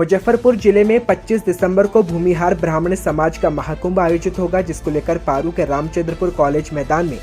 मुजफ्फरपुर जिले में 25 दिसंबर को भूमिहार ब्राह्मण समाज का महाकुंभ आयोजित होगा, जिसको लेकर पारू के रामचंद्रपुर कॉलेज मैदान में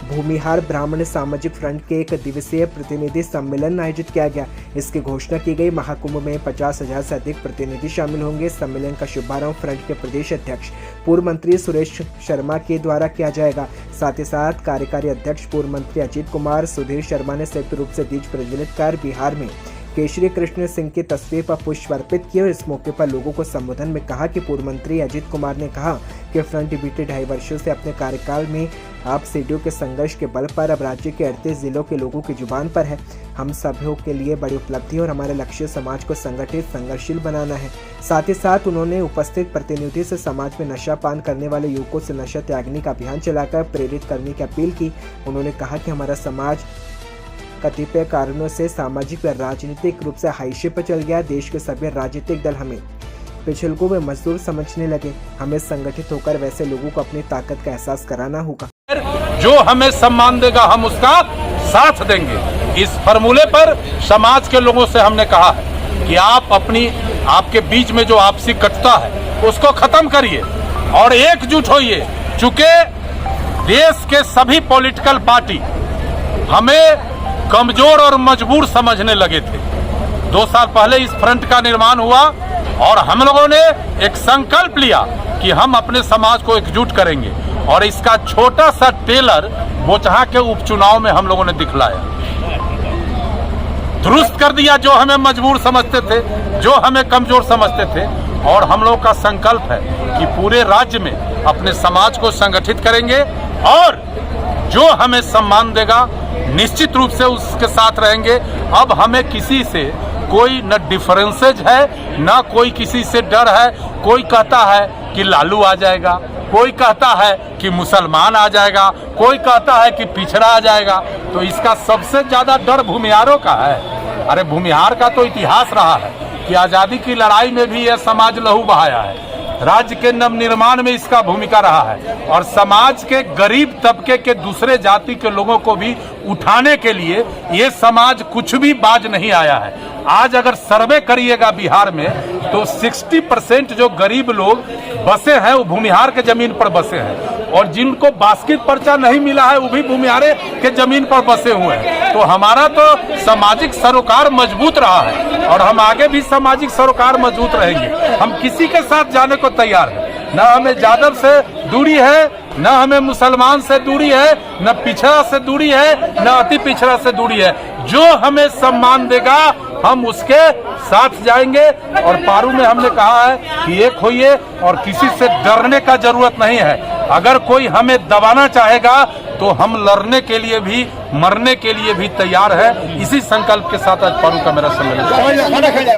भूमिहार ब्राह्मण सामाजिक फ्रंट के 1 दिवसीय प्रतिनिधि सम्मेलन आयोजित किया गया। इसकी घोषणा की गई। महाकुंभ में 50,000 से अधिक प्रतिनिधि शामिल होंगे। सम्मेलन का शुभारंभ फ्रंट के प्रदेश अध्यक्ष पूर्व मंत्री सुरेश शर्मा के द्वारा किया जाएगा। साथ ही साथ कार्यकारी अध्यक्ष पूर्व मंत्री अजीत कुमार सुधीर शर्मा ने संयुक्त रूप से दीप प्रज्वलित कर बिहार में केशरी कृष्ण सिंह की तस्वीर पर पुष्प अर्पित किए और इस मौके पर लोगों को संबोधन में कहा कि पूर्व मंत्री अजीत कुमार ने कहा कि फ्रंट बीते 2.5 वर्षों से अपने कार्यकाल में आप सीडीओ के संघर्ष के बल पर अब राज्य के 38 जिलों के लोगों की जुबान पर है। हम सभी के लिए बड़ी उपलब्धि और हमारा लक्ष्य समाज को संगठित संघर्षशील बनाना है। साथ ही साथ उन्होंने उपस्थित प्रतिनिधि से समाज में नशा पान करने वाले युवकों से नशा त्यागने का अभियान चलाकर प्रेरित करने की अपील की। उन्होंने कहा कि हमारा समाज कतिपय कारणों से सामाजिक व राजनीतिक रूप से हाइशे पर चल गया। देश के सभी राजनीतिक दल हमें पिछड़ों व मजदूर समझने लगे। हमें संगठित होकर वैसे लोगों को अपनी ताकत का एहसास कराना होगा। जो हमें सम्मान देगा हम उसका साथ देंगे। इस फॉर्मूले पर समाज के लोगों से हमने कहा है कि आप आपके बीच में जो आपसी कटुता है उसको खत्म करिए और एकजुट होइए। चूंकि देश के सभी पॉलिटिकल पार्टी हमें कमजोर और मजबूर समझने लगे थे। 2 साल पहले इस फ्रंट का निर्माण हुआ और हम लोगों ने एक संकल्प लिया कि हम अपने समाज को एकजुट करेंगे और इसका छोटा सा टेलर बोचहा के उपचुनाव में हम लोगों ने दिखलाया, दुरुस्त कर दिया जो हमें मजबूर समझते थे, जो हमें कमजोर समझते थे। और हम लोगों का संकल्प है कि पूरे राज्य में अपने समाज को संगठित करेंगे और जो हमें सम्मान देगा निश्चित रूप से उसके साथ रहेंगे। अब हमें किसी से कोई न डिफरेंसेज है न कोई किसी से डर है। कोई कहता है कि लालू आ जाएगा, कोई कहता है कि मुसलमान आ जाएगा, कोई कहता है कि पिछड़ा आ जाएगा। तो इसका सबसे ज्यादा डर भूमिहारों का है। अरे भूमिहार का तो इतिहास रहा है कि आजादी की लड़ाई में भी यह समाज लहू बहाया है। राज्य के नवनिर्माण में इसका भूमिका रहा है और समाज के गरीब तबके के दूसरे जाति के लोगों को भी उठाने के लिए ये समाज कुछ भी बाज नहीं आया है। आज अगर सर्वे करिएगा बिहार में तो 60% जो गरीब लोग बसे हैं वो भूमिहार के जमीन पर बसे हैं और जिनको बास्केट पर्चा नहीं मिला है वो भी भूमिहारे के जमीन पर बसे हुए हैं। तो हमारा तो सामाजिक सरोकार मजबूत रहा है और हम आगे भी सामाजिक सरोकार मजबूत रहेंगे। हम किसी के साथ जाने को तैयार है। न हमें यादव से दूरी है, न हमें मुसलमान से दूरी है, न पिछड़ा से दूरी है, न अति पिछड़ा से दूरी है। जो हमें सम्मान देगा हम उसके साथ जाएंगे। और पारू में हमने कहा है कि एक होइए और किसी से डरने का जरूरत नहीं है। अगर कोई हमें दबाना चाहेगा तो हम लड़ने के लिए भी मरने के लिए भी तैयार है। इसी संकल्प के साथ आज पारू का मेरा सम्मेलन।